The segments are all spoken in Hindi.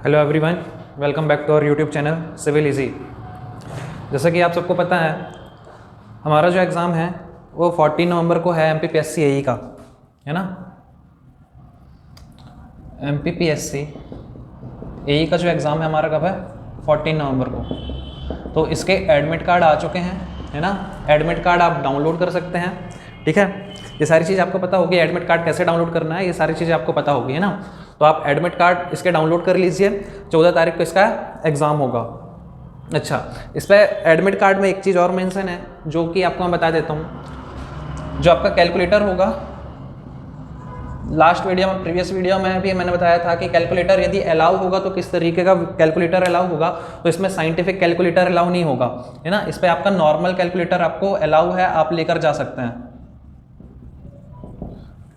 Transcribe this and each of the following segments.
Hello everyone, welcome back to our YouTube channel civil easy. जैसा कि आप सबको पता है, हमारा जो एग्ज़ाम है वो 14 नवंबर को है MPPSC AE का, है ना। MPPSC AE का जो एग्ज़ाम है हमारा कब है? 14 नवंबर को। तो इसके एडमिट कार्ड आ चुके हैं, है ना। एडमिट कार्ड आप डाउनलोड कर सकते हैं, ठीक है। ये सारी चीज़ आपको पता होगी, एडमिट कार्ड कैसे डाउनलोड करना है, ये सारी चीज़ें आपको पता होगी, है ना। तो आप एडमिट कार्ड इसके डाउनलोड कर लीजिए। 14 तारीख को इसका एग्ज़ाम होगा। अच्छा, इस पर एडमिट कार्ड में एक चीज़ और मेंशन है जो कि आपको मैं बता देता हूँ। जो आपका कैलकुलेटर होगा, लास्ट वीडियो में, प्रीवियस वीडियो में भी मैंने बताया था कि कैलकुलेटर यदि अलाउ होगा तो किस तरीके का कैलकुलेटर अलाउ होगा। तो इसमें साइंटिफिक कैलकुलेटर अलाउ नहीं होगा, है ना। इस पर आपका नॉर्मल कैलकुलेटर आपको अलाउ है, आप लेकर जा सकते हैं,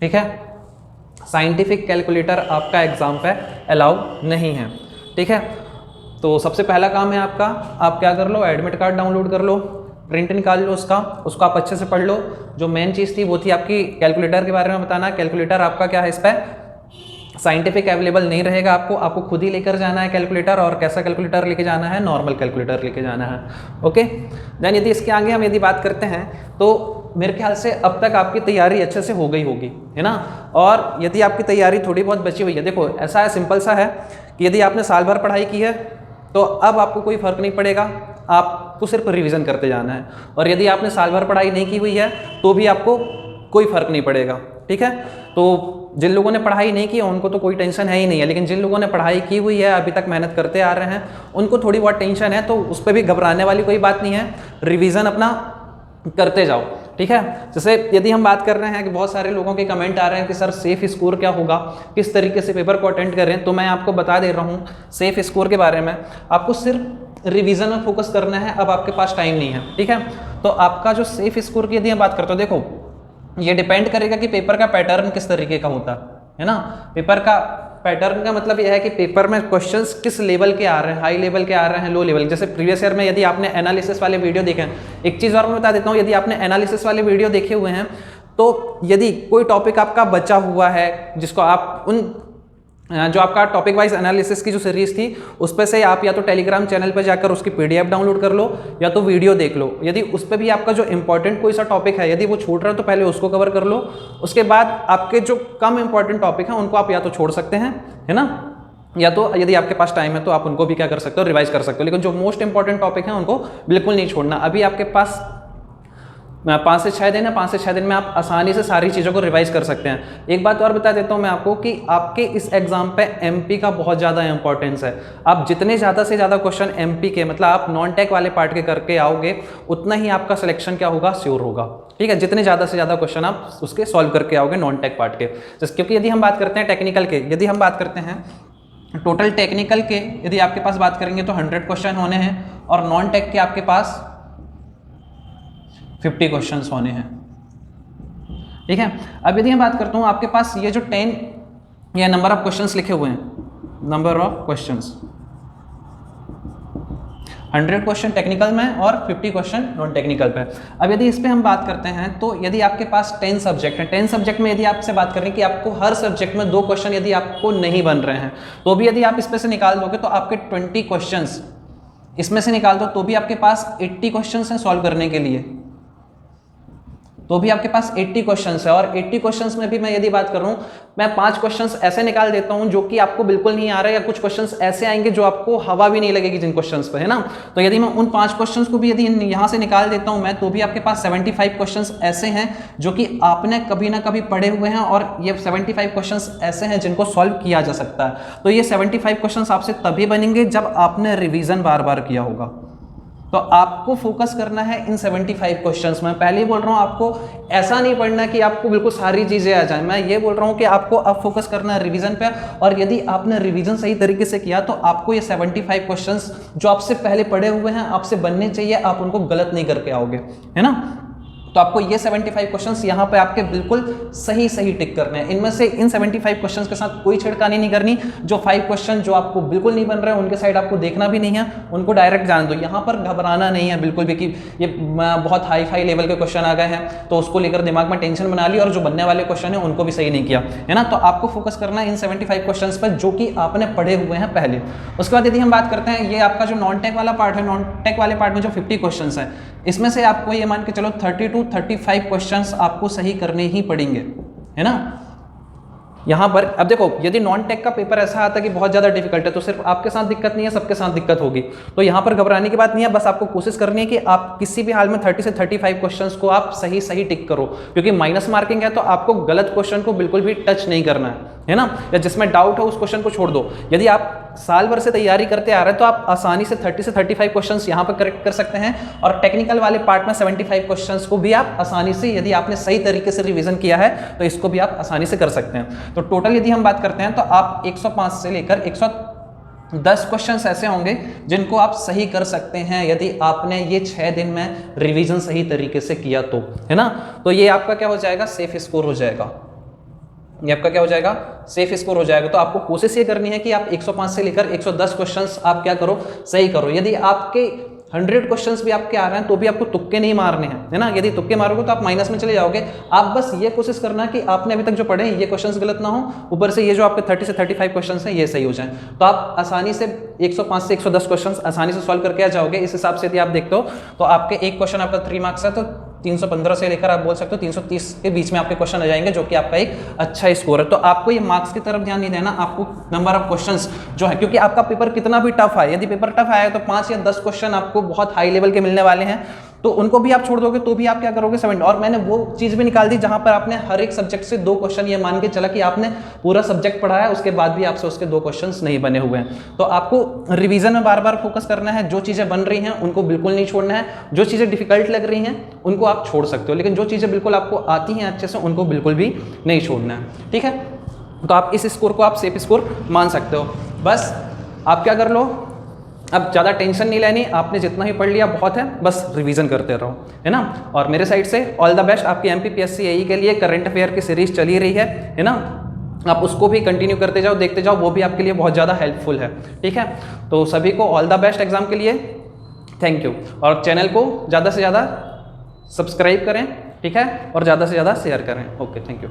ठीक है। साइंटिफिक कैलकुलेटर आपका एग्जाम पे अलाउ नहीं है, ठीक है। तो सबसे पहला काम है आपका, आप क्या कर लो, एडमिट कार्ड डाउनलोड कर लो, प्रिंट निकाल लो उसको आप अच्छे से पढ़ लो। जो मेन चीज़ थी वो थी आपकी कैलकुलेटर के बारे में बताना। कैलकुलेटर आपका क्या है, इस पर साइंटिफिक अवेलेबल नहीं रहेगा, आपको खुद ही लेकर जाना है कैलकुलेटर। और कैसा कैलकुलेटर लेके जाना है? नॉर्मल कैलकुलेटर लेके जाना है, ओके। देन यदि इसके आगे हम यदि बात करते हैं तो मेरे ख्याल से अब तक आपकी तैयारी अच्छे से हो गई होगी, है ना। और यदि आपकी तैयारी थोड़ी बहुत बची हुई है, देखो ऐसा है, सिंपल सा है कि यदि आपने साल भर पढ़ाई की है तो अब आपको कोई फर्क नहीं पड़ेगा, आपको सिर्फ रिवीजन करते जाना है। और यदि आपने साल भर पढ़ाई नहीं की हुई है तो भी आपको कोई फर्क नहीं पड़ेगा, ठीक है। तो जिन लोगों ने पढ़ाई नहीं की है उनको तो कोई टेंशन है ही नहीं है, लेकिन जिन लोगों ने पढ़ाई की हुई है, अभी तक मेहनत करते आ रहे हैं, उनको थोड़ी बहुत टेंशन है। तो उस पर भी घबराने वाली कोई बात नहीं है, रिवीजन अपना करते जाओ, ठीक है। जैसे यदि हम बात कर रहे हैं कि बहुत सारे लोगों के कमेंट आ रहे हैं कि सर सेफ स्कोर क्या होगा, किस तरीके से पेपर को अटेंड कर रहे हैं, तो मैं आपको बता दे रहा हूँ सेफ स्कोर के बारे में। आपको सिर्फ रिवीजन में फोकस करना है, अब आपके पास टाइम नहीं है, ठीक है। तो आपका जो सेफ स्कोर की यदि हम बात करते हो, देखो ये डिपेंड करेगा कि पेपर का पैटर्न किस तरीके का होता है ना। पेपर का पैटर्न का मतलब यह है कि पेपर में क्वेश्चंस किस लेवल के आ रहे हैं, हाई लेवल के आ रहे हैं, लो लेवल। जैसे प्रीवियस ईयर में यदि आपने एनालिसिस वाले वीडियो देखे हैं, एक चीज़ और मैं बता देता हूँ, यदि आपने एनालिसिस वाले वीडियो देखे हुए हैं तो यदि कोई टॉपिक आपका बचा हुआ है, जिसको आप जो आपका टॉपिक वाइज एनालिसिस की जो सीरीज थी उस पर से आप या तो टेलीग्राम चैनल पर जाकर उसकी PDF डाउनलोड कर लो या तो वीडियो देख लो। यदि उस पर भी आपका जो इंपॉर्टेंट कोई सा टॉपिक है, यदि वो छूट रहा है तो पहले उसको कवर कर लो। उसके बाद आपके जो कम इंपॉर्टेंट टॉपिक हैं उनको आप या तो छोड़ सकते हैं, है ना, या तो यदि आपके पास टाइम है तो आप उनको भी क्या कर सकते हो, रिवाइज कर सकते हो। लेकिन जो मोस्ट इंपॉर्टेंट टॉपिक है उनको बिल्कुल नहीं छोड़ना। अभी आपके पास 5 से 6 दिन है, 5 से 6 दिन में आप आसानी से सारी चीज़ों को रिवाइज कर सकते हैं। एक बात और बता देता हूँ मैं आपको कि आपके इस एग्जाम पे MP का बहुत ज़्यादा इंपॉर्टेंस है। आप जितने ज़्यादा से ज़्यादा क्वेश्चन MP के, मतलब आप नॉन टेक वाले पार्ट के करके आओगे, उतना ही आपका सिलेक्शन क्या होगा, श्योर होगा, ठीक है। जितने ज़्यादा से ज़्यादा क्वेश्चन आप उसके सॉल्व करके आओगे नॉन टेक पार्ट के। क्योंकि यदि हम बात करते हैं टेक्निकल के, यदि हम बात करते हैं टोटल टेक्निकल के, यदि आपके पास बात करेंगे तो 100 क्वेश्चन होने हैं और नॉन टेक के आपके पास 50 क्वेश्चंस होने हैं, ठीक है। अब यदि मैं बात करता हूँ, आपके पास ये जो 10 या नंबर ऑफ क्वेश्चंस लिखे हुए हैं, number of questions 100 question technical में और 50 क्वेश्चन नॉन टेक्निकल पे। अब यदि इस पे हम बात करते हैं तो यदि आपके पास 10 सब्जेक्ट हैं, 10 सब्जेक्ट में यदि आपसे बात करें कि आपको हर सब्जेक्ट में 2 क्वेश्चन यदि आपको नहीं बन रहे हैं तो भी यदि आप इस पे से निकाल दोगे तो आपके 20 क्वेश्चंस इसमें से निकाल दो तो भी आपके पास 80 क्वेश्चंस हैं सॉल्व करने के लिए, तो भी आपके पास 80 क्वेश्चंस है। और 80 क्वेश्चंस में भी मैं यदि बात करूं, मैं 5 क्वेश्चंस ऐसे निकाल देता हूं जो कि आपको बिल्कुल नहीं आ रहे, या कुछ क्वेश्चंस ऐसे आएंगे जो आपको हवा भी नहीं लगेगी जिन क्वेश्चंस पे, है ना। तो यदि मैं उन 5 क्वेश्चंस को भी यदि यहां से निकाल देता हूं मैं, तो भी आपके पास 75 क्वेश्चंस ऐसे हैं जो कि आपने कभी ना कभी पढ़े हुए हैं, और ये 75 क्वेश्चंस ऐसे हैं जिनको सॉल्व किया जा सकता है। तो ये 75 क्वेश्चंस आपसे तभी बनेंगे जब आपने रिविजन बार बार किया होगा। तो आपको फोकस करना है इन 75 क्वेश्चंस में। पहले ही बोल रहा हूं, आपको ऐसा नहीं पढ़ना कि आपको बिल्कुल सारी चीजें आ जाए। मैं ये बोल रहा हूं कि आपको अब फोकस करना है रिवीजन पे, और यदि आपने रिवीजन सही तरीके से किया तो आपको ये 75 क्वेश्चंस जो आपसे पहले पढ़े हुए हैं, आपसे बनने चाहिए, आप उनको गलत नहीं करके आओगे, है ना। तो आपको ये 75 क्वेश्चंस यहाँ पे आपके बिल्कुल सही सही टिक करने हैं। इनमें से इन 75 क्वेश्चंस के साथ कोई छेड़खानी नहीं करनी। जो 5 क्वेश्चन जो आपको बिल्कुल नहीं बन रहे हैं उनके साइड आपको देखना भी नहीं है, उनको डायरेक्ट जान दो। यहाँ पर घबराना नहीं है बिल्कुल भी कि ये बहुत हाई फाई लेवल के क्वेश्चन आ गए हैं तो उसको लेकर दिमाग में टेंशन बना ली और जो बनने वाले क्वेश्चन है उनको भी सही नहीं किया, है ना। तो आपको फोकस करना है इन 75 क्वेश्चन पर जो कि आपने पढ़े हुए हैं पहले। उसके बाद यदि हम बात करते हैं, ये आपका जो नॉन टेक वाला पार्ट है, नॉन टेक वाले पार्ट में जो 50 क्वेश्चन है, इसमें से आपको ये मान के चलो 30 to 35 क्वेश्चंस आपको सही करने ही पड़ेंगे, है ना। यहाँ पर अब देखो, यदि नॉन टेक का पेपर ऐसा आता है कि बहुत ज़्यादा डिफिकल्ट है तो सिर्फ आपके साथ दिक्कत नहीं है, सबके साथ दिक्कत होगी। तो यहाँ पर घबराने की बात नहीं है, बस आपको कोशिश करनी है कि आप किसी भी हाल में 30 से 35 क्वेश्चंस को आप सही सही टिक करो, क्योंकि माइनस मार्किंग है तो आपको गलत क्वेश्चन को बिल्कुल भी टच नहीं करना है ना। या जिसमें डाउट है उस क्वेश्चन को छोड़ दो। यदि आप साल भर से तैयारी करते आ रहे हैं तो आप आसानी से 30 से 35 क्वेश्चंस यहाँ पर करेक्ट कर सकते हैं, और टेक्निकल वाले पार्ट में 75 क्वेश्चंस को भी आप आसानी से, यदि आपने सही तरीके से रिवीजन किया है तो इसको भी आप आसानी से कर सकते हैं। तो टोटल यदि हम बात करते हैं तो आप 105 से लेकर 110 क्वेश्चंस ऐसे होंगे जिनको आप सही कर सकते हैं यदि आपने ये 6 दिन में रिवीजन सही तरीके से किया तो, है ना। तो ये आपका क्या हो जाएगा, सेफ स्कोर हो जाएगा। ये आपका क्या हो जाएगा, सेफ स्कोर हो जाएगा। तो आपको कोशिश ये करनी है कि आप 105 से लेकर 110 क्वेश्चंस आप क्या करो, सही करो। यदि आपके 100 क्वेश्चंस भी आपके आ रहे हैं तो भी आपको तुक्के नहीं मारने हैं, है ना। यदि तुक्के मारोगे तो आप माइनस में चले जाओगे। आप बस ये कोशिश करना कि आपने अभी तक जो पढ़े ये क्वेश्चंस गलत ना हो, ऊपर से ये जो आपके 30 से 35 क्वेश्चंस हैं ये सही हो जाएं। तो आप आसानी से 105 से 110 क्वेश्चंस आसानी से सॉल्व करके आ जाओगे। इस हिसाब से यदि आप देखते हो तो आपके एक क्वेश्चन आपका 3 मार्क्स है तो 315 से लेकर आप बोल सकते हो 330 के बीच में आपके क्वेश्चन आ जाएंगे, जो कि आपका एक अच्छा स्कोर है। तो आपको ये मार्क्स की तरफ ध्यान नहीं देना, आपको नंबर ऑफ क्वेश्चंस जो है, क्योंकि आपका पेपर कितना भी टफ आए, यदि पेपर टफ आया तो 5 या 10 क्वेश्चन आपको बहुत हाई लेवल के मिलने वाले हैं, तो उनको भी आप छोड़ दोगे तो भी आप क्या करोगे 70। और मैंने वो चीज़ भी निकाल दी जहां पर आपने हर एक सब्जेक्ट से 2 क्वेश्चन, ये मान के चला कि आपने पूरा सब्जेक्ट पढ़ा है उसके बाद भी आपसे उसके 2 क्वेश्चंस नहीं बने हुए हैं। तो आपको रिवीजन में बार बार फोकस करना है। जो चीज़ें बन रही हैं उनको बिल्कुल नहीं छोड़ना है, जो चीज़ें डिफिकल्ट लग रही हैं उनको आप छोड़ सकते हो, लेकिन जो चीज़ें बिल्कुल आपको आती हैं अच्छे से उनको बिल्कुल भी नहीं छोड़ना है, ठीक है। तो आप इस स्कोर को आप सेफ स्कोर मान सकते हो। बस आप क्या कर लो, अब ज़्यादा टेंशन नहीं लेनी, आपने जितना ही पढ़ लिया बहुत है, बस रिवीजन करते रहो, है ना। और मेरे साइड से ऑल द बेस्ट। आपकी MPPSC AE के लिए करंट अफेयर की सीरीज चली रही है ना, आप उसको भी कंटिन्यू करते जाओ, देखते जाओ, वो भी आपके लिए बहुत ज़्यादा हेल्पफुल है, ठीक है। तो सभी को ऑल द बेस्ट एग्जाम के लिए, थैंक यू। और चैनल को ज़्यादा से ज़्यादा सब्सक्राइब करें, ठीक है, और ज़्यादा से ज़्यादा शेयर करें। Okay, thank you.